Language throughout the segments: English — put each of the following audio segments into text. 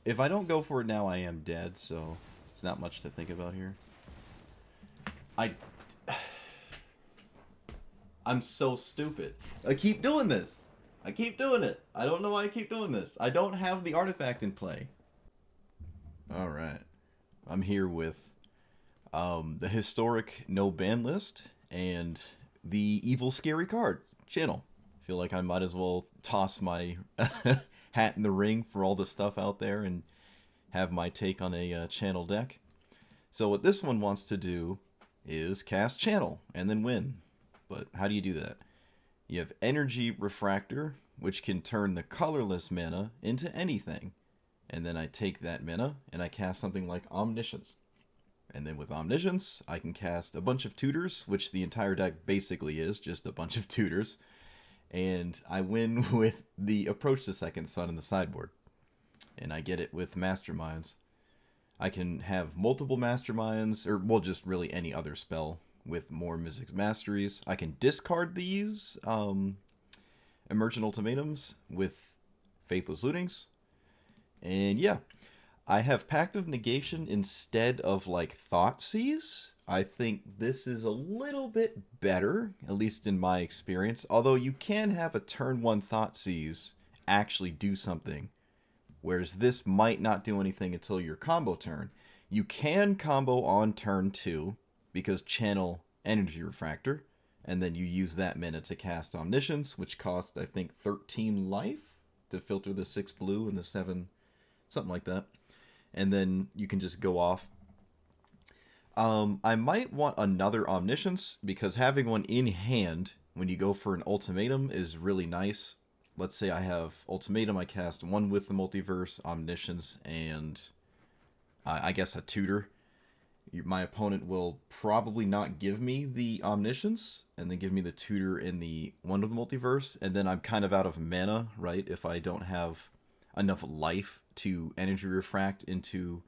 If I don't go for it now, I am dead, so it's not much to think about here. I'm so stupid. I keep doing this. I keep doing it. I don't know why I keep doing this. I don't have the artifact in play. Alright. I'm here with the historic no ban list and the evil scary card channel. Feel like I might as well toss my hat in the ring for all the stuff out there and have my take on a channel deck. So what this one wants to do is cast channel and then win. But how do you do that? You have Energy Refractor, which can turn the colorless mana into anything. And then I take that mana and I cast something like Omniscience. And then with Omniscience, I can cast a bunch of tutors, which the entire deck basically is, just a bunch of tutors. And I win with the Approach the Second Sun in the sideboard. And I get it with Masterminds. I can have multiple Masterminds, or well, just really any other spell with more Mystic Masteries. I can discard these Emergent Ultimatums with Faithless Lootings. And yeah, I have Pact of Negation instead of like Thoughtseize. I think this is a little bit better, at least in my experience. Although you can have a turn 1 Thoughtseize actually do something, whereas this might not do anything until your combo turn. You can combo on turn 2 because channel Energy Refractor, and then you use that mana to cast Omniscience, which costs, I think, 13 life to filter the 6 blue and the 7, something like that. And then you can just go off. I might want another Omniscience, because having one in hand when you go for an ultimatum is really nice. Let's say I have Ultimatum, I cast one with the Multiverse, Omniscience, and I guess a tutor. My opponent will probably not give me the Omniscience, and then give me the tutor in the one with the Multiverse, and then I'm kind of out of mana, right, if I don't have enough life to Energy Refract into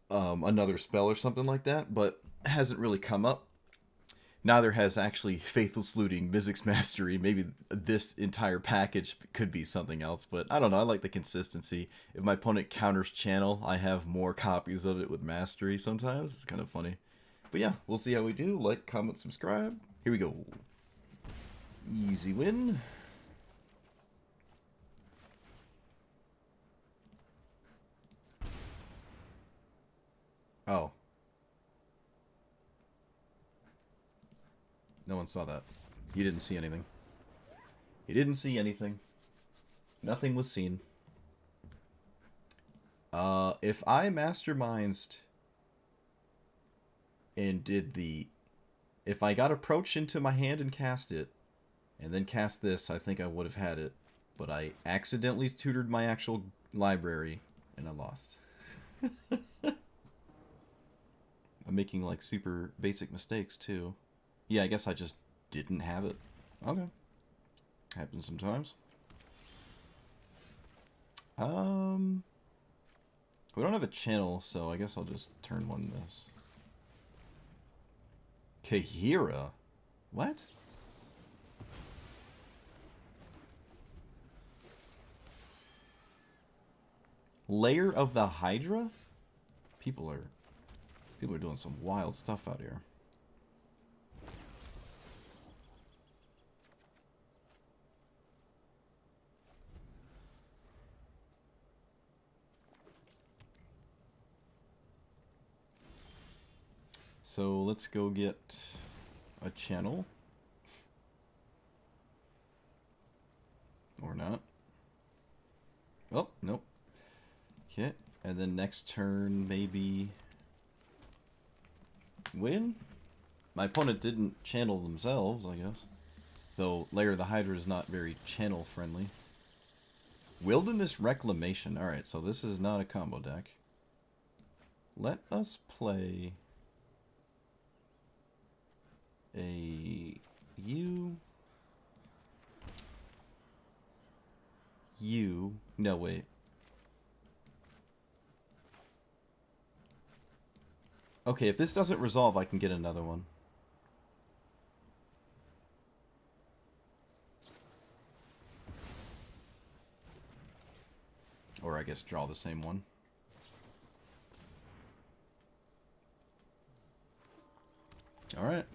another spell or something like that, but hasn't really come up. Neither has actually Faithless Looting, Mystic's Mastery. Maybe this entire package could be something else, but I don't know. I like the consistency. If my opponent counters Channel, I have more copies of it with Mastery sometimes. It's kind of funny. But yeah, we'll see how we do. Like, comment, subscribe. Here we go. Easy win. Oh. No one saw that. You didn't see anything. You didn't see anything. Nothing was seen. If I Masterminds and did the... If I got Approach into my hand and cast it, and then cast this, I think I would have had it. But I accidentally tutored my actual library, and I lost. I'm making, like, super basic mistakes, too. Yeah, I guess I just didn't have it. Okay. Happens sometimes. We don't have a channel, so I guess I'll just turn one this. Kahira? What? Lair of the Hydra? People are doing some wild stuff out here. So let's go get a channel. Or not. Oh, nope. Okay, and then next turn maybe win? My opponent didn't channel themselves, I guess. Though Lair of the Hydra is not very channel friendly. Wilderness Reclamation. Alright, so this is not a combo deck. Let us play a no, wait. Okay, if this doesn't resolve, I can get another one. Or I guess draw the same one. Alright.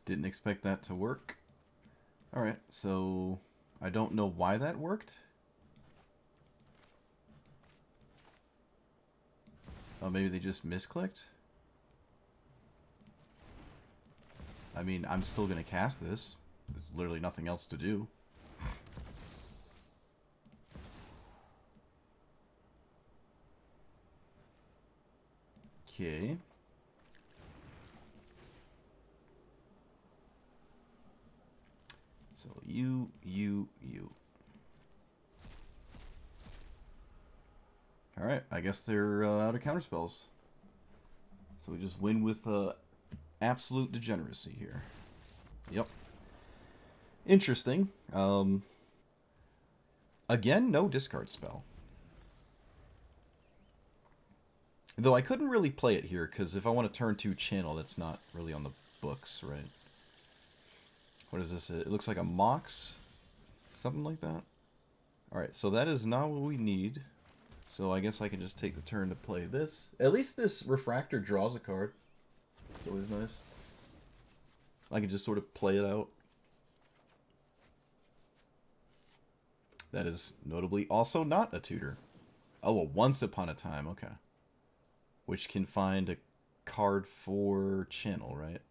Didn't expect that to work. Alright, so I don't know why that worked. Oh, maybe they just misclicked? I mean, I'm still going to cast this. There's literally nothing else to do. Okay. So you. Alright, I guess they're out of counterspells. So we just win with absolute degeneracy here. Yep. Interesting. Again, no discard spell. Though I couldn't really play it here, because if I want to turn 2 channel, that's not really on the books, right? What is this? It looks like a Mox? Something like that? Alright, so that is not what we need. So I guess I can just take the turn to play this. At least this Refractor draws a card. It's always nice. I can just sort of play it out. That is notably also not a tutor. Oh, a Once Upon a Time, okay. Which can find a card for channel, right?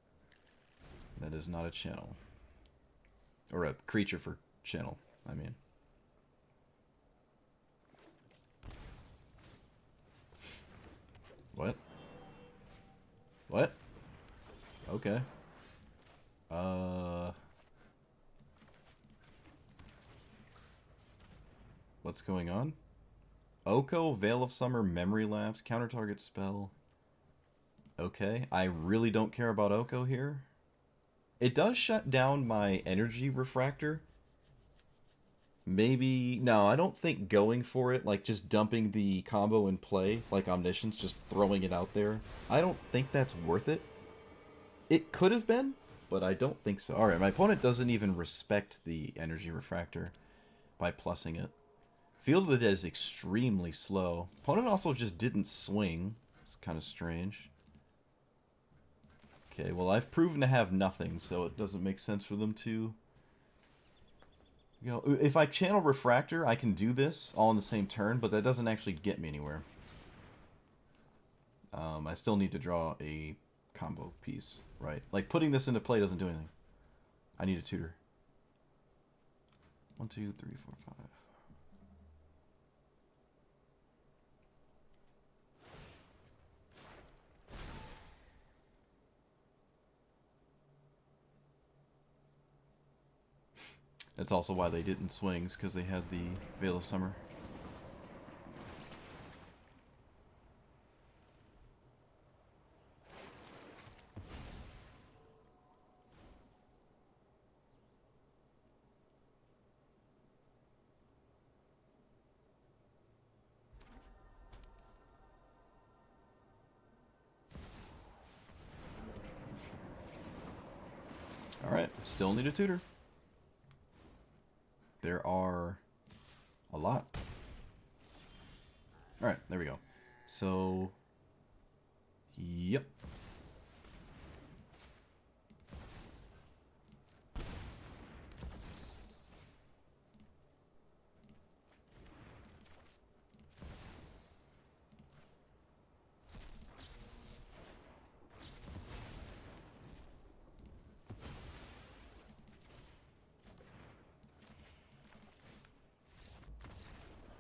That is not a channel. Or a creature for channel, I mean. What? What? Okay. What's going on? Oko, Veil of Summer, Memory Lapse, counter target spell. Okay, I really don't care about Oko here. It does shut down my energy refractor. Maybe... No, I don't think going for it, like just dumping the combo in play, like Omniscience, just throwing it out there, I don't think that's worth it. It could have been, but I don't think so. Alright, my opponent doesn't even respect the energy refractor by plussing it. Field of the Dead is extremely slow. Opponent also just didn't swing. It's kind of strange. Okay, well I've proven to have nothing, so it doesn't make sense for them to... You know, if I channel Refractor, I can do this all in the same turn, but that doesn't actually get me anywhere. I still need to draw a combo piece, right? Like, putting this into play doesn't do anything. I need a tutor. 1, 2, 3, 4, 5. That's also why they didn't swings, because they had the Veil of Summer. Alright, still need a tutor. There are a lot. Alright, there we go. So, yep.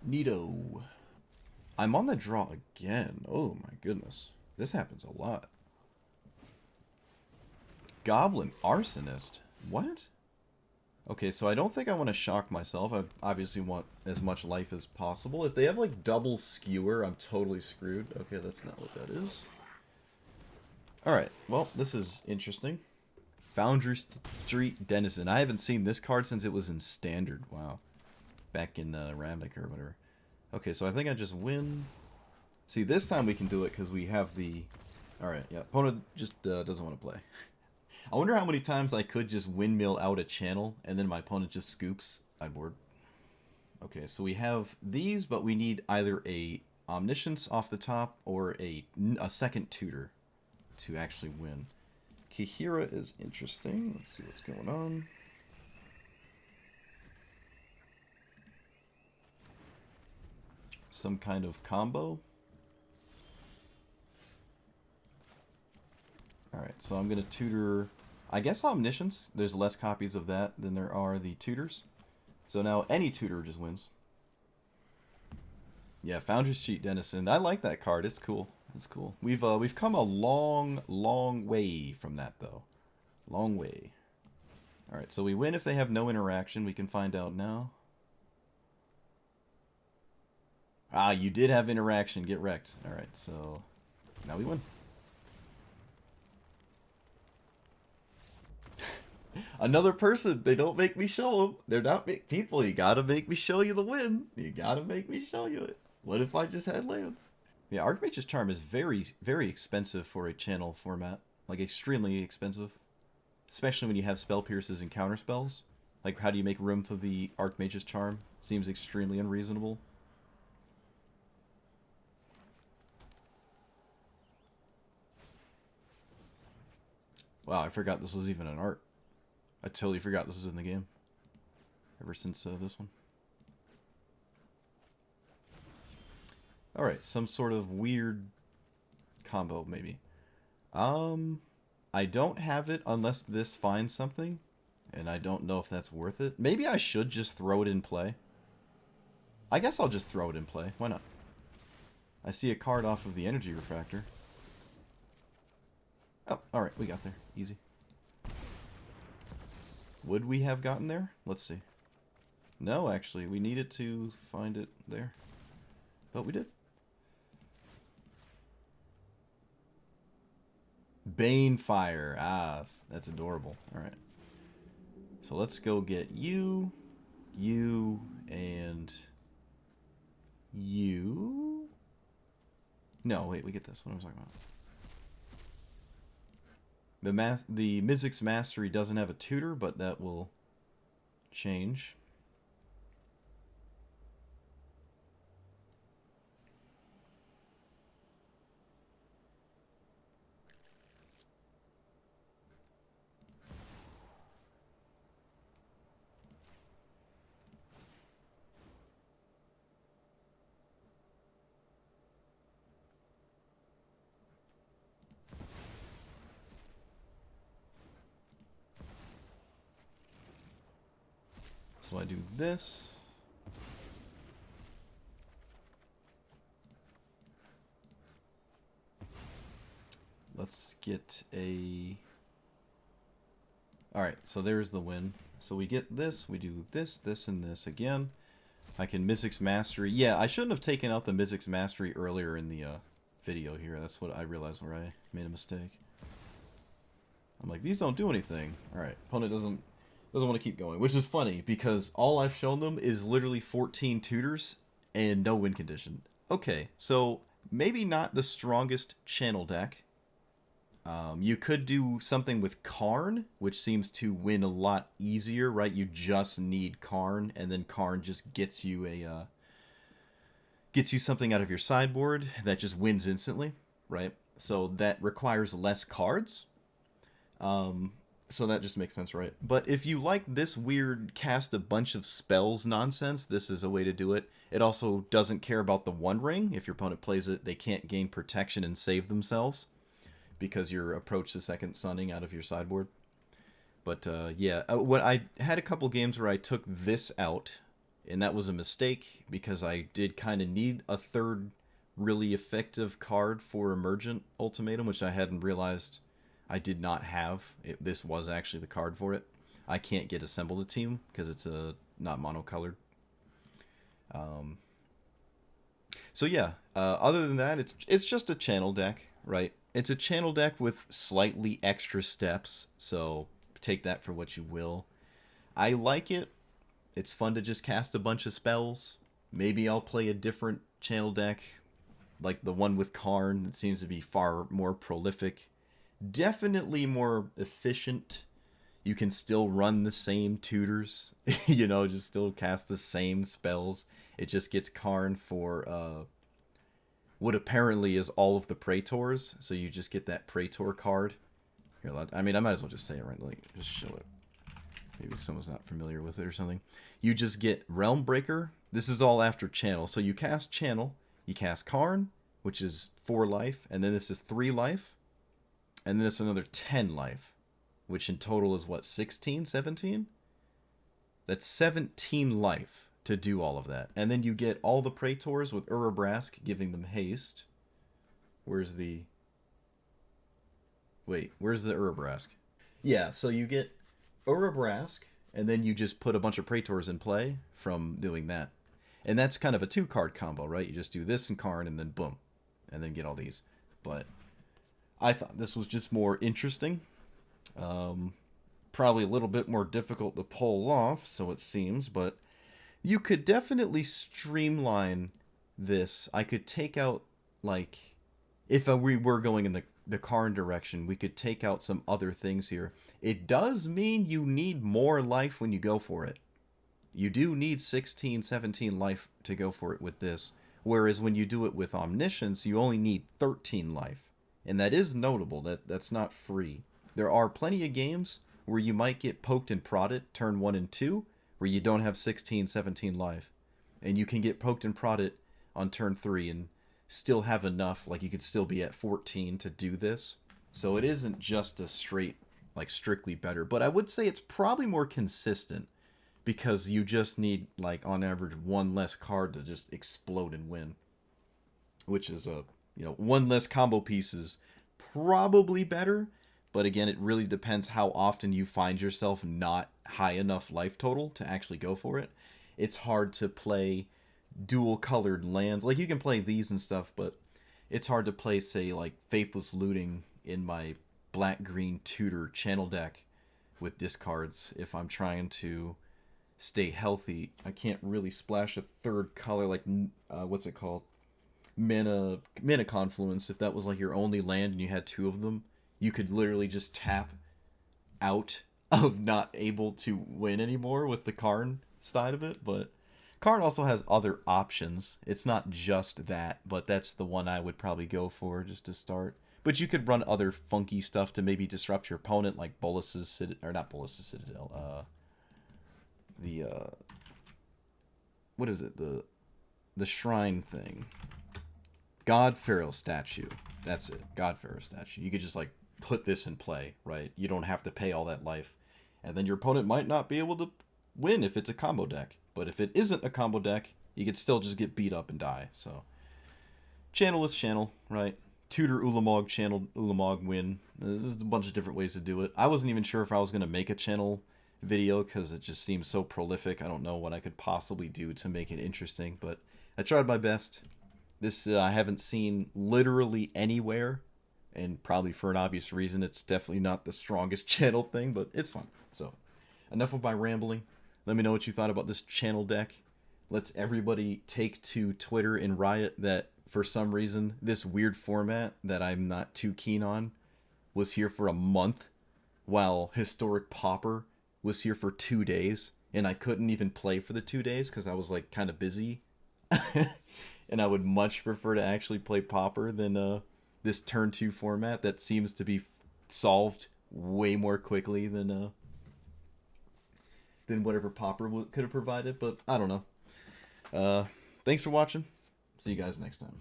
Neato. I'm on the draw again. Oh my goodness. This happens a lot. Goblin Arsonist. What? Okay, so I don't think I want to shock myself. I obviously want as much life as possible. If they have, like, double skewer, I'm totally screwed. Okay, that's not what that is. Alright, well, this is interesting. Foundry Street Denizen. I haven't seen this card since it was in Standard. Wow. Back in Ravnica or whatever. Okay, so I think I just win. See, this time we can do it because we have the... Alright, yeah. Opponent just doesn't want to play. I wonder how many times I could just windmill out a channel and then my opponent just scoops. I'd board. Okay, so we have these, but we need either a Omniscience off the top or a second tutor to actually win. Kihira is interesting. Let's see what's going on. Some kind of combo. Alright, so I'm going to tutor... I guess Omniscience. There's less copies of that than there are the tutors. So now any tutor just wins. Yeah, Foundry's Cheat Denizen. I like that card. It's cool. It's cool. We've come a long way from that, though. Long way. Alright, so we win if they have no interaction. We can find out now. Ah, you did have interaction. Get wrecked. Alright, so now we win. Another person. They don't make me show them. They're not people. You gotta make me show you the win. You gotta make me show you it. What if I just had lands? Yeah, Archmage's Charm is very expensive for a channel format. Like, extremely expensive. Especially when you have spell pierces and counter spells. Like, how do you make room for the Archmage's Charm? Seems extremely unreasonable. Wow, I forgot this was even an art. I totally forgot this was in the game. Ever since this one. Alright, some sort of weird combo, maybe. I don't have it unless this finds something. And I don't know if that's worth it. Maybe I should just throw it in play. I guess I'll just throw it in play. Why not? I see a card off of the Energy Refractor. Oh, alright, we got there. Easy. Would we have gotten there? Let's see. No, actually, we needed to find it there. But we did. Banefire. Ah, that's adorable. Alright. So let's go get you, and you. No, wait, we get this. What am I talking about? The Mizzix Mastery doesn't have a tutor, but that will change. So I do this. Let's get a... Alright, so there's the win. So we get this, we do this, this, and this again. I can Mizzix Mastery. Yeah, I shouldn't have taken out the Mizzix Mastery earlier in the video here. That's what I realized where I made a mistake. I'm like, these don't do anything. Alright, opponent doesn't want to keep going, which is funny because all I've shown them is literally 14 tutors and no win condition. Okay, so maybe not the strongest channel deck. You could do something with Karn, which seems to win a lot easier, right? You just need Karn, and then Karn just gets you a gets you something out of your sideboard that just wins instantly, right? So that requires less cards. So that just makes sense, right? But if you like this weird cast a bunch of spells nonsense, this is a way to do it. It also doesn't care about the One Ring. If your opponent plays it, they can't gain protection and save themselves because you're approach the second sunning out of your sideboard. But yeah, what I had a couple games where I took this out, and that was a mistake because I did kind of need a third really effective card for Emergent Ultimatum, which I hadn't realized I did not have. This was actually the card for it. I can't get assembled a team because it's not monocolored. So yeah, other than that, it's just a channel deck, right? It's a channel deck with slightly extra steps, so take that for what you will. I like it. It's fun to just cast a bunch of spells. Maybe I'll play a different channel deck, like the one with Karn. That seems to be far more prolific. Definitely more efficient. You can still run the same tutors, just still cast the same spells. It just gets Karn for what apparently is all of the Praetors, so you just get that Praetor card. I might as well just say it right, like, just show it. Maybe someone's not familiar with it or something. You just get Realm Breaker. This is all after Channel. So you cast Channel, you cast Karn, which is 4 life, and then this is 3 life, and then it's another 10 life, which in total is what, 16, 17? That's 17 life to do all of that. And then you get all the Praetors with Urabrask, giving them haste. Where's the Urabrask? Yeah, so you get Urabrask, and then you just put a bunch of Praetors in play from doing that. And that's kind of a 2-card combo, right? You just do this and Karn, and then boom. And then get all these. But I thought this was just more interesting. Probably a little bit more difficult to pull off, so it seems, but you could definitely streamline this. I could take out, like, if we were going in the Karn direction, we could take out some other things here. It does mean you need more life when you go for it. You do need 16, 17 life to go for it with this. Whereas when you do it with Omniscience, you only need 13 life. And that is notable. That's not free. There are plenty of games where you might get poked and prodded turn 1 and 2, where you don't have 16, 17 life. And you can get poked and prodded on turn 3 and still have enough, like you could still be at 14 to do this. So it isn't just a straight, like, strictly better. But I would say it's probably more consistent, because you just need, like, on average, 1 less card to just explode and win. Which is 1 less combo piece is probably better. But again, it really depends how often you find yourself not high enough life total to actually go for it. It's hard to play dual colored lands. Like, you can play these and stuff, but it's hard to play, say, like, Faithless Looting in my black-green tutor channel deck with discards if I'm trying to stay healthy. I can't really splash a 3rd color, like, what's it called? Mana Confluence. If that was, like, your only land and you had 2 of them, you could literally just tap out of not able to win anymore with the Karn side of it. But Karn also has other options. It's not just that, but that's the one I would probably go for just to start. But you could run other funky stuff to maybe disrupt your opponent, like Bolus's Citadel, or not Bolus's Citadel, what is it? The shrine thing. God Pharaoh statue. That's it. God Pharaoh statue. You could just, like, put this in play, right? You don't have to pay all that life. And then your opponent might not be able to win if it's a combo deck. But if it isn't a combo deck, you could still just get beat up and die. So, channel is channel, right? Tutor Ulamog, channel Ulamog, win. There's a bunch of different ways to do it. I wasn't even sure if I was going to make a channel video because it just seems so prolific. I don't know what I could possibly do to make it interesting, but I tried my best. This I haven't seen literally anywhere, and probably for an obvious reason. It's definitely not the strongest channel thing, but it's fun. So, enough of my rambling. Let me know what you thought about this channel deck. Let's everybody take to Twitter and riot that for some reason this weird format that I'm not too keen on was here for a month, while Historic Pauper was here for 2 days, and I couldn't even play for the 2 days because I was, like, kind of busy. And I would much prefer to actually play Pauper than this turn 2 format that seems to be solved way more quickly than whatever Pauper could have provided. But I don't know. Thanks for watching. See you guys next time.